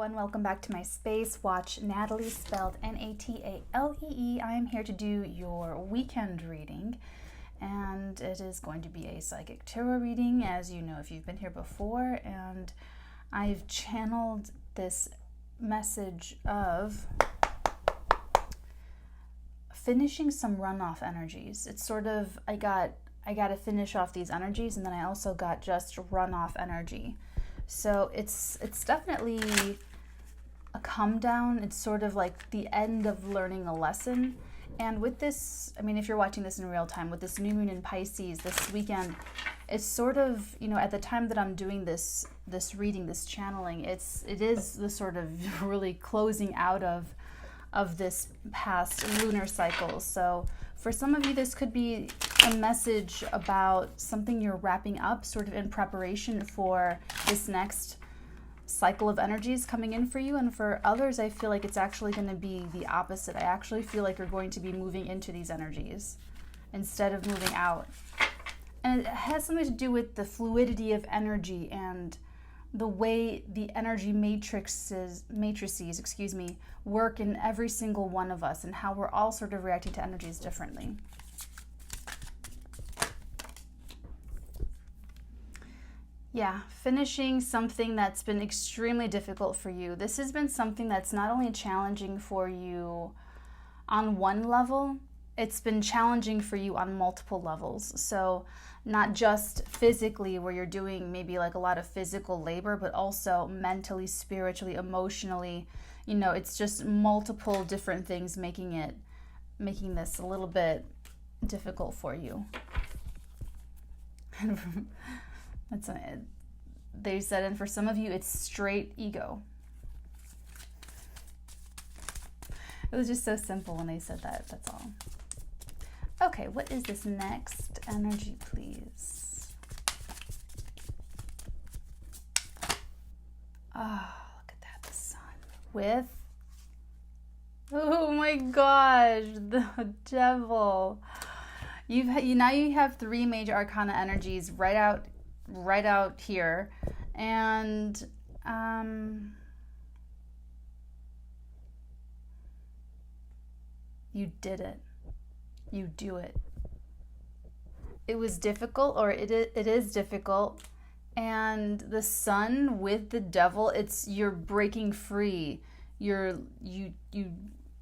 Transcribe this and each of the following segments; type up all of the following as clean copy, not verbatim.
everyone, welcome back to my space. Watch Natalie, spelled Natalee. I am here to do your weekend reading, and it is going to be a psychic tarot reading, as you know if you've been here before. And I've channeled this message of finishing some runoff energies. It's sort of, I got to finish off these energies, and then I also got just runoff energy. So it's definitely a come down. It's sort of like the end of learning a lesson. And with this, I mean, if you're watching this in real time, with this new moon in Pisces this weekend, it's sort of, you know, at the time that I'm doing this reading, this channeling, it is the sort of really closing out of this past lunar cycle. So for some of you, this could be a message about something you're wrapping up, sort of in preparation for this next cycle of energies coming in for you. And for others, I feel like it's actually going to be the opposite. I actually feel like you're going to be moving into these energies instead of moving out. And it has something to do with the fluidity of energy and the way the energy matrices work in every single one of us, and how we're all sort of reacting to energies differently. Yeah, finishing something that's been extremely difficult for you. This has been something that's not only challenging for you on one level, it's been challenging for you on multiple levels. So not just physically, where you're doing maybe like a lot of physical labor, but also mentally, spiritually, emotionally. You know, it's just multiple different things making this a little bit difficult for you. They said, and for some of you, it's straight ego. It was just so simple when they said that, that's all. Okay, what is this next energy, please? Oh, look at that, the sun. With, oh my gosh, the devil. Now you have three major arcana energies right out here, and you did it. You do it. It was difficult, or it is difficult, and the sun with the devil, you're breaking free. You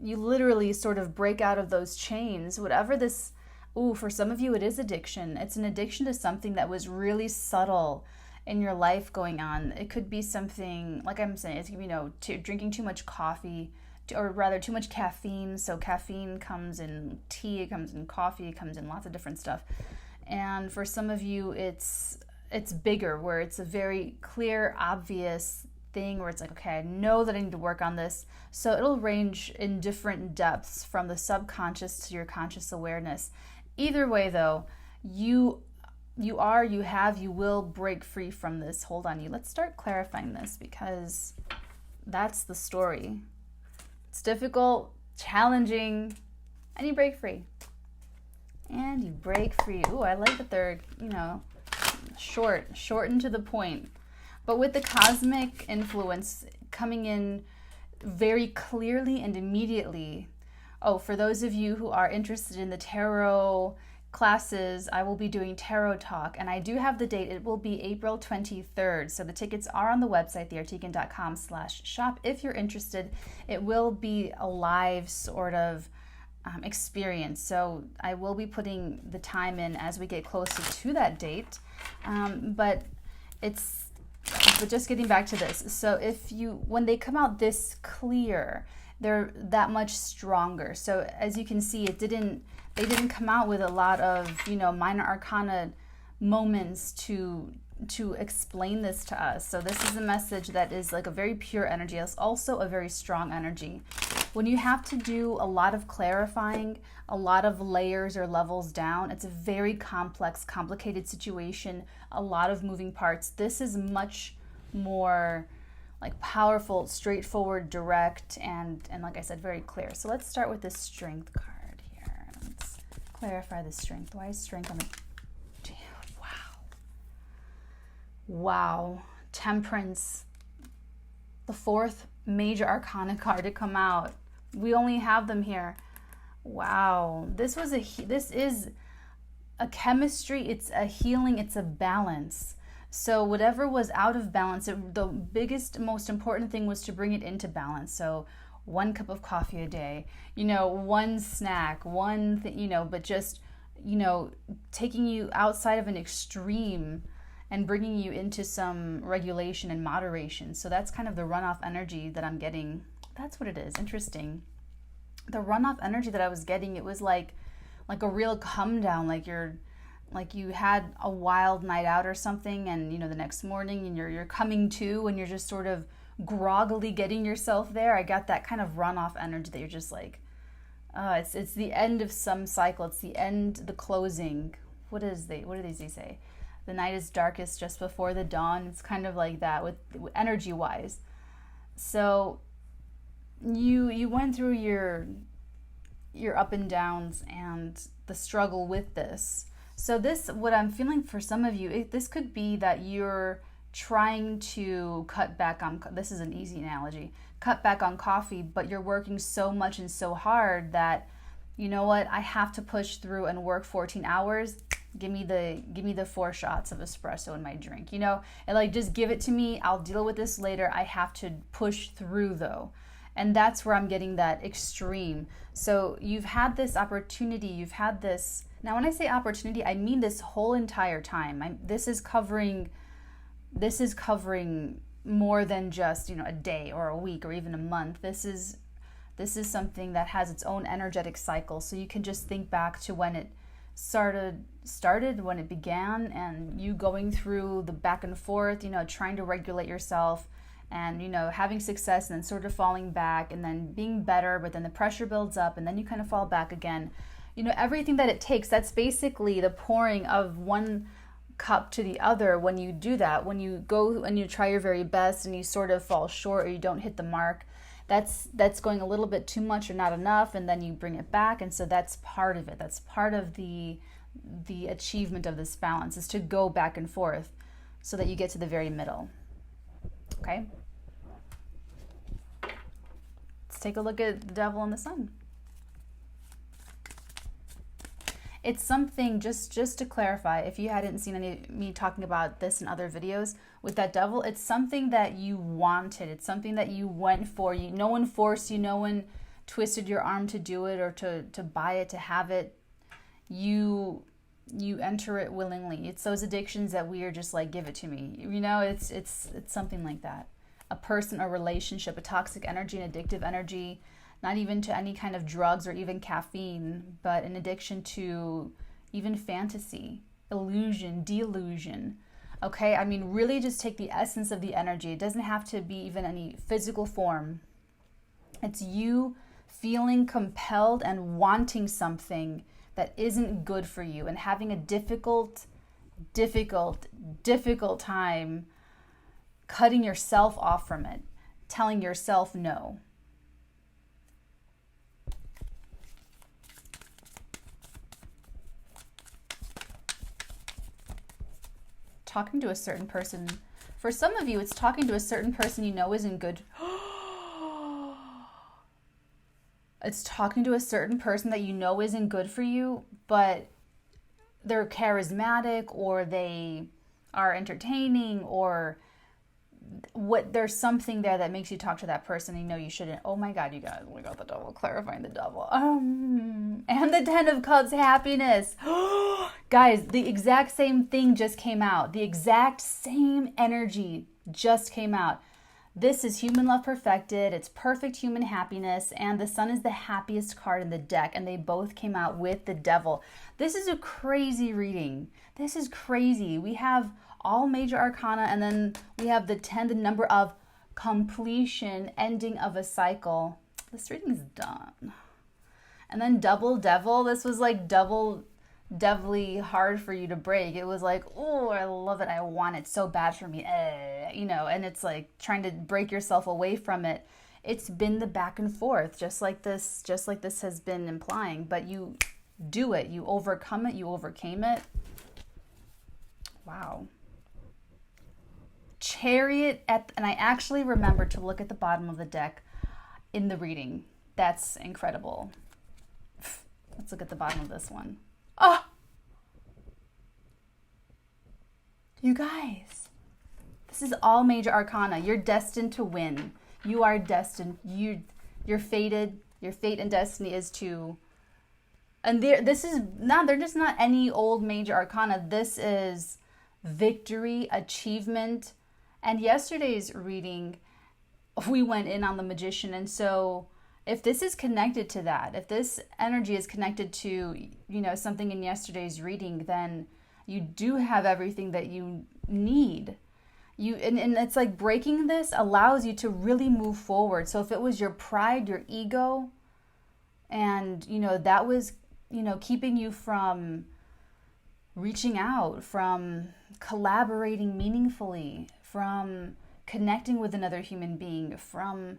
literally sort of break out of those chains. Whatever this, for some of you, it is addiction. It's an addiction to something that was really subtle in your life going on. It could be something, like I'm saying, it's, you know, drinking too much coffee, or rather too much caffeine. So caffeine comes in tea, it comes in coffee, it comes in lots of different stuff. And for some of you, it's bigger, where it's a very clear, obvious thing where it's like, okay, I know that I need to work on this. So it'll range in different depths, from the subconscious to your conscious awareness. Either way, though, you will break free from this. Hold on, let's start clarifying this, because that's the story. It's difficult, challenging, and you break free. And you break free. Ooh, I like that they're, short and to the point. But with the cosmic influence coming in very clearly and immediately. Oh, for those of you who are interested in the tarot classes, I will be doing Tarot Talk, and I do have the date. It will be April 23rd. So the tickets are on the website, theartican.com/shop. If you're interested, it will be a live sort of experience. So I will be putting the time in as we get closer to that date. But just getting back to this. So when they come out this clear, they're that much stronger. So as you can see, they didn't come out with a lot of, minor arcana moments to explain this to us. So this is a message that is like a very pure energy. It's also a very strong energy. When you have to do a lot of clarifying, a lot of layers or levels down, it's a very complex, complicated situation, a lot of moving parts. This is much more like powerful, straightforward, direct, and like I said, very clear. So let's start with this strength card here. Let's clarify the strength. Why is strength on the... Wow. Temperance. The fourth major arcana card to come out. We only have them here. Wow, this is a chemistry, it's a healing, it's a balance. So whatever was out of balance, the biggest, most important thing was to bring it into balance. So 1 cup of coffee a day, one snack, one thing, but just, taking you outside of an extreme and bringing you into some regulation and moderation. So that's kind of the runoff energy that I'm getting. That's what it is. Interesting. The runoff energy that I was getting, it was like a real come down, like you had a wild night out or something, and the next morning and you're coming to, and you're just sort of groggily getting yourself there. I got that kind of runoff energy that you're just like, it's the end of some cycle. It's the end, the closing. What do they say? The night is darkest just before the dawn. It's kind of like that with energy wise. So you went through your up and downs and the struggle with this. So what I'm feeling for some of you, this could be that you're trying to cut back on, this is an easy analogy, cut back on coffee, but you're working so much and so hard that, I have to push through and work 14 hours. Give me the 4 shots of espresso in my drink, and like, just give it to me. I'll deal with this later. I have to push through though. And that's where I'm getting that extreme. So you've had this opportunity, now when I say opportunity, I mean this whole entire time. This is covering more than just, a day or a week or even a month. This is something that has its own energetic cycle. So you can just think back to when it started, when it began, and you going through the back and forth, trying to regulate yourself, and having success and then sort of falling back and then being better, but then the pressure builds up and then you kind of fall back again. Everything that it takes, that's basically the pouring of 1 cup to the other. When you do that, when you go and you try your very best and you sort of fall short or you don't hit the mark, that's going a little bit too much or not enough, and then you bring it back. And so that's part of it. That's part of the achievement of this balance, is to go back and forth so that you get to the very middle. Okay? Let's take a look at the devil and the sun. It's something, just to clarify, if you hadn't seen me talking about this in other videos, with that devil, it's something that you wanted. It's something that you went for. No one forced you. No one twisted your arm to do it or to buy it, to have it. You enter it willingly. It's those addictions that we are just like, give it to me. It's something like that. A person, a relationship, a toxic energy, an addictive energy, not even to any kind of drugs or even caffeine, but an addiction to even fantasy, illusion, delusion. Okay, I mean, really just take the essence of the energy. It doesn't have to be even any physical form. It's you feeling compelled and wanting something that isn't good for you and having a difficult time cutting yourself off from it, telling yourself no. Talking to a certain person. For some of you, it's talking to a certain person isn't good. It's talking to a certain person that isn't good for you, but they're charismatic, or they are entertaining, or there's something there that makes you talk to that person and you shouldn't. Oh my God, you guys, we got the devil, clarifying the devil. And the 10 of Cups, happiness. Guys, the exact same thing just came out. The exact same energy just came out. This is human love perfected. It's perfect human happiness. And the sun is the happiest card in the deck. And they both came out with the devil. This is a crazy reading. This is crazy. We have all major arcana, and then we have the 10, the number of completion, ending of a cycle. This reading is done. And then double devil. This was like devilly hard for you to break. It was like, oh, I love it. I want it so bad for me. And it's like trying to break yourself away from it. It's been the back and forth, just like this has been implying, but you do it. You overcome it. You overcame it. Wow. Chariot and I actually remember to look at the bottom of the deck in the reading. That's incredible. Let's look at the bottom of this one. Oh, you guys, this is all major arcana. You're destined to win. You are destined. You're fated. Your fate and destiny is to. And they're just not any old major arcana. This is victory, achievement. And yesterday's reading, we went in on the Magician. And so if this is connected to that, if this energy is connected to, something in yesterday's reading, then you do have everything that you need. And it's like breaking this allows you to really move forward. So if it was your pride, your ego, and, that was, keeping you from reaching out, from collaborating meaningfully, from connecting with another human being, from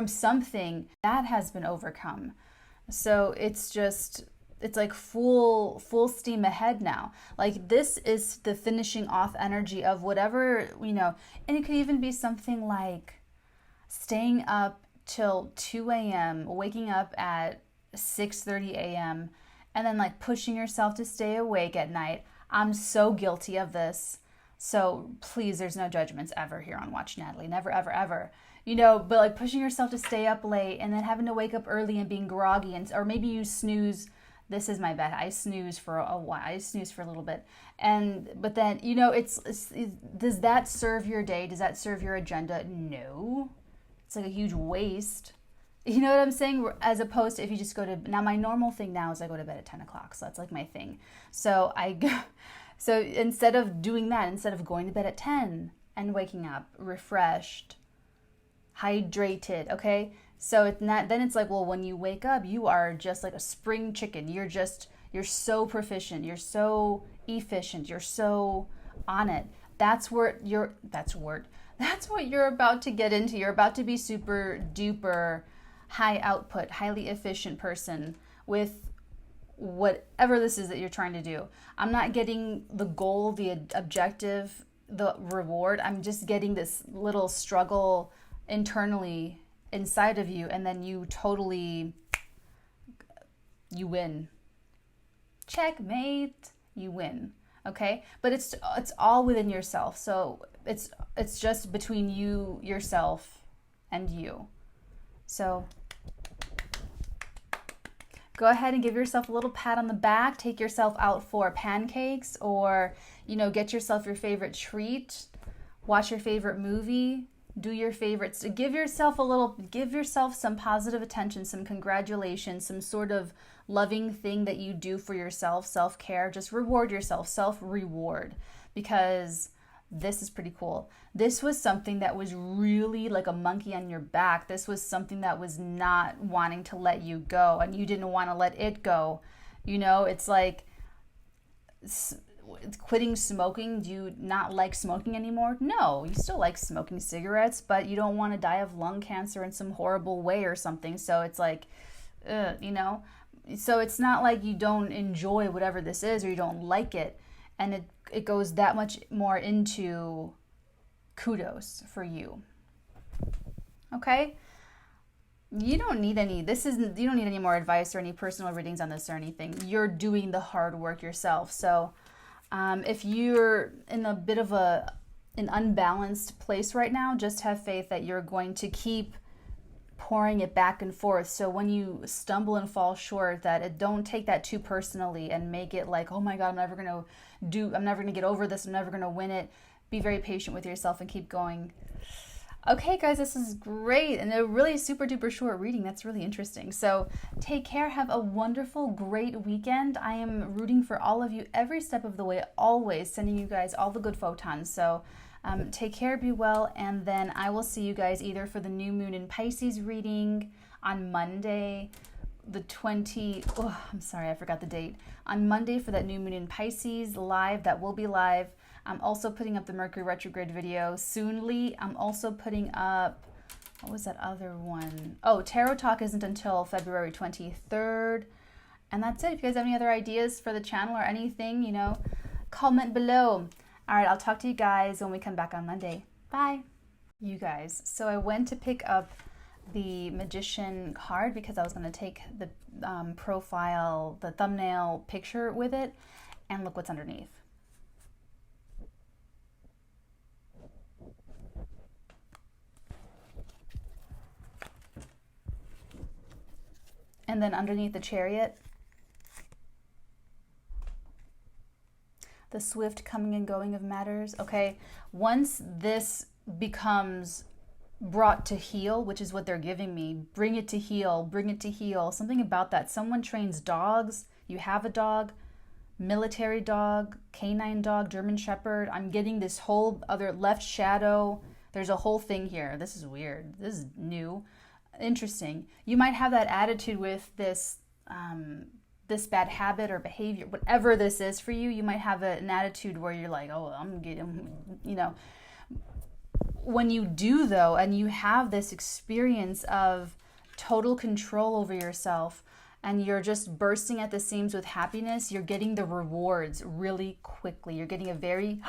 something that has been overcome. So it's like full steam ahead now. Like this is the finishing off energy of whatever, and it could even be something like staying up till 2 a.m., waking up at 6:30 a.m., and then like pushing yourself to stay awake at night. I'm so guilty of this. So please, there's no judgments ever here on Watch Natalie. Never, ever, ever. But like pushing yourself to stay up late and then having to wake up early and being groggy, or maybe you snooze. This is my bad. I snooze for a while. I snooze for a little bit. But then, it's does that serve your day? Does that serve your agenda? No. It's like a huge waste. You know what I'm saying? As opposed to if you just go to, now my normal thing now is I go to bed at 10 o'clock. So that's like my thing. So so instead of doing that, instead of going to bed at 10 and waking up refreshed, hydrated, okay? So then it's like, well, when you wake up, you are just like a spring chicken. You're so proficient. You're so efficient. You're so on it. That's what you're about to get into. You're about to be super duper high output, highly efficient person with whatever this is that you're trying to do. I'm not getting the goal, the objective, the reward. I'm just getting this little struggle internally inside of you, and then you win. Checkmate. You win. Okay? But it's all within yourself. So it's just between you, yourself, and you. So go ahead and give yourself a little pat on the back. Take yourself out for pancakes, or get yourself your favorite treat. Watch your favorite movie. Do your favorites. Give yourself some positive attention, some congratulations, some sort of loving thing that you do for yourself, self-care. Just reward yourself, self-reward, because this is pretty cool. This was something that was really like a monkey on your back. This was something that was not wanting to let you go, and you didn't want to let it go. It's like quitting smoking. Do you not like smoking anymore? No, you still like smoking cigarettes, but you don't want to die of lung cancer in some horrible way or something. So it's like, so it's not like you don't enjoy whatever this is or you don't like it. And it goes that much more into kudos for you. Okay? You don't need any more advice or any personal readings on this or anything. You're doing the hard work yourself. So if you're in a bit of an unbalanced place right now, just have faith that you're going to keep pouring it back and forth. So when you stumble and fall short, don't take that too personally and make it like, oh my God, I'm never going to get over this. I'm never going to win it. Be very patient with yourself and keep going. Okay, guys, this is great. And a really super duper short reading. That's really interesting. So take care. Have a wonderful, great weekend. I am rooting for all of you every step of the way, always sending you guys all the good photons. So take care, be well, and then I will see you guys either for the new moon in Pisces reading on Monday, I forgot the date. On Monday for that new moon in Pisces live, that will be live. I'm also putting up the Mercury retrograde video soonly. I'm also putting up, what was that other one? Oh, Tarot Talk isn't until February 23rd. And that's it. If you guys have any other ideas for the channel or anything, comment below. All right, I'll talk to you guys when we come back on Monday. Bye. You guys, so I went to pick up the Magician card because I was going to take the profile, the thumbnail picture with it, and look what's underneath. And then underneath the Chariot, the swift coming and going of matters. Okay, once this becomes brought to heal, which is what they're giving me, bring it to heal, bring it to heal. Something about that. Someone trains dogs. You have a dog, military dog, canine dog, German Shepherd. I'm getting this whole other left shadow. There's a whole thing here. This is weird. This is new. Interesting. You might have that attitude with this this bad habit or behavior, whatever this is for you. You might have an attitude where you're like, oh, I'm getting, you know. When you do though, and you have this experience of total control over yourself, and you're just bursting at the seams with happiness, you're getting the rewards really quickly. You're getting a very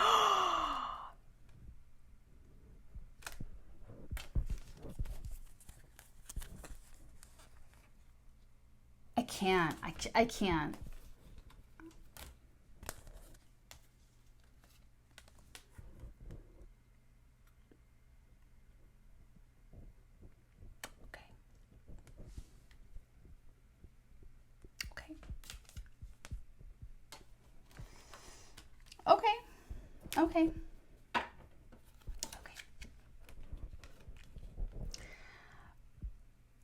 I can't. Okay.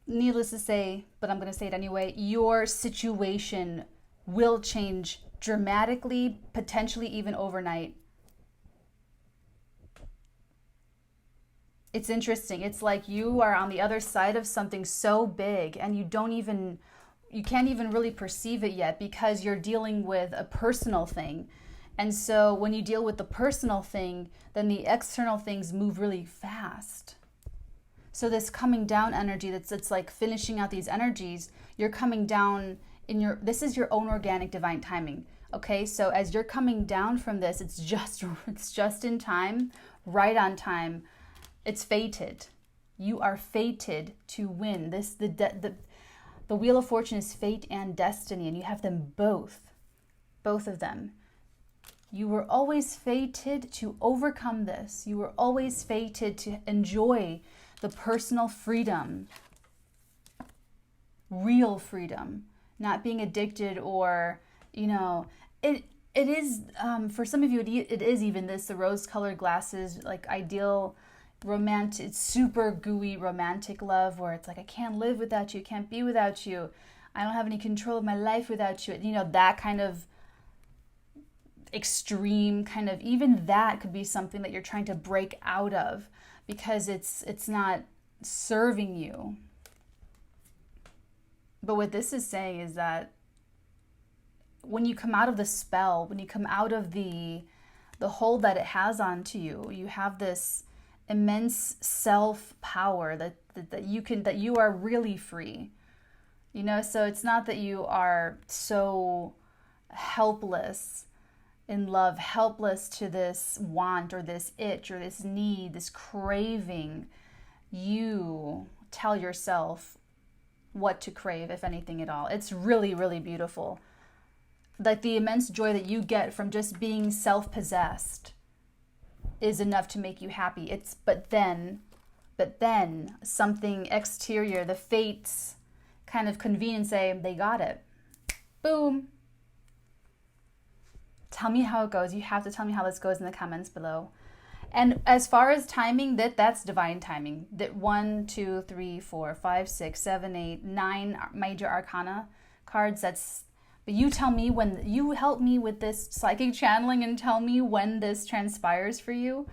Needless to say, but I'm going to say it anyway, your situation will change dramatically, potentially even overnight. It's interesting. It's like you are on the other side of something so big and you can't even really perceive it yet because you're dealing with a personal thing. And so when you deal with the personal thing, then the external things move really fast. So this coming down energy, it's like finishing out these energies, you're coming down this is your own organic divine timing. Okay, so as you're coming down from this, it's just in time, right on time. It's fated. You are fated to win. The Wheel of Fortune is fate and destiny, and you have them both of them. You were always fated to overcome this. You were always fated to enjoy the personal freedom, real freedom, not being addicted or, it is, for some of you, it is even this, the rose-colored glasses, like ideal romantic, it's super gooey romantic love where it's like, I can't live without you, can't be without you, I don't have any control of my life without you, that kind of extreme kind of, even that could be something that you're trying to break out of because it's not serving you. But what this is saying is that when you come out of the spell, when you come out of the hold that it has onto you, you have this immense self power that you are really free. So it's not that you are so helpless in love, helpless to this want or this itch or this need, this craving. You tell yourself what to crave, if anything at all. It's really, really beautiful. Like the immense joy that you get from just being self-possessed is enough to make you happy. But then something exterior, the fates kind of convene and say, they got it. Boom. Tell me how it goes. You have to tell me how this goes in the comments below. And as far as timing, that's divine timing. That 1, 2, 3, 4, 5, 6, 7, 8, 9 major arcana cards. But you tell me when, you help me with this psychic channeling and tell me when this transpires for you.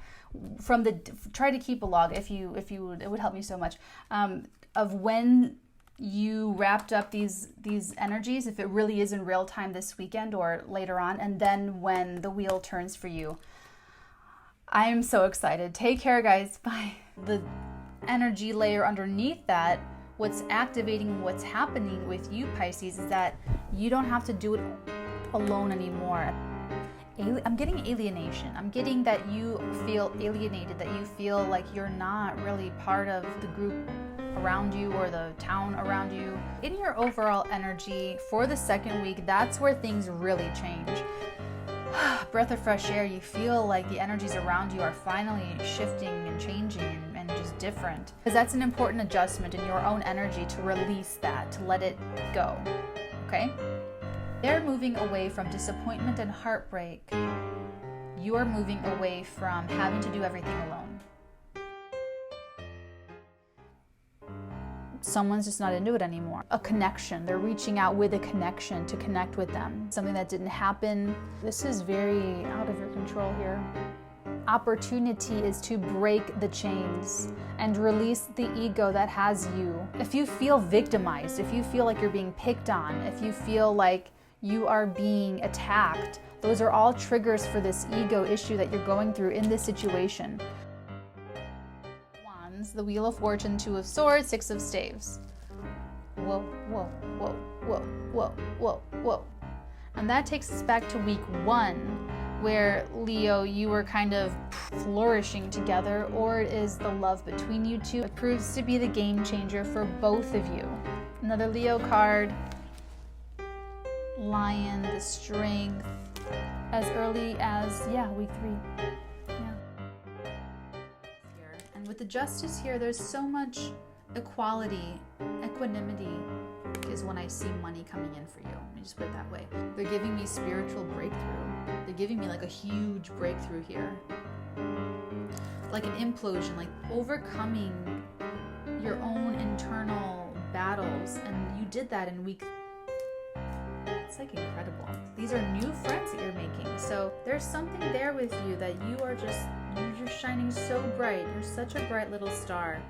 Try to keep a log if you would, it would help me so much. Of when you wrapped up these energies, if it really is in real time this weekend or later on, and then when the wheel turns for you. I am so excited. Take care, guys. Bye. The energy layer underneath that, what's activating, what's happening with you, Pisces, is that you don't have to do it alone anymore. I'm getting alienation. I'm getting that you feel alienated, that you feel like you're not really part of the group around you or the town around you. In your overall energy for the second week, that's where things really change. Breath of fresh air, you feel like the energies around you are finally shifting and changing and just different. Because that's an important adjustment in your own energy, to release that, to let it go. Okay? They're moving away from disappointment and heartbreak. You are moving away from having to do everything alone. Someone's just not into it anymore. A connection. They're reaching out with a connection to connect with them. Something that didn't happen. This is very out of your control here. Opportunity is to break the chains and release the ego that has you. If you feel victimized, if you feel like you're being picked on, if you feel like you are being attacked, those are all triggers for this ego issue that you're going through in this situation. The Wheel of Fortune, Two of Swords, Six of Staves. Whoa, whoa, whoa, whoa, whoa, whoa, whoa. And that takes us back to week 1, where Leo, you were kind of flourishing together, or it is the love between you two. It proves to be the game changer for both of you. Another Leo card. Lion, the strength, as early as, week 3. With the Justice here, there's so much equality, equanimity is when I see money coming in for you. Let me just put it that way. They're giving me spiritual breakthrough. They're giving me like a huge breakthrough here. Like an implosion, like overcoming your own internal battles. And you did that in week. It's like incredible. These are new friends that you're making. So there's something there with you that you're shining so bright. You're such a bright little star.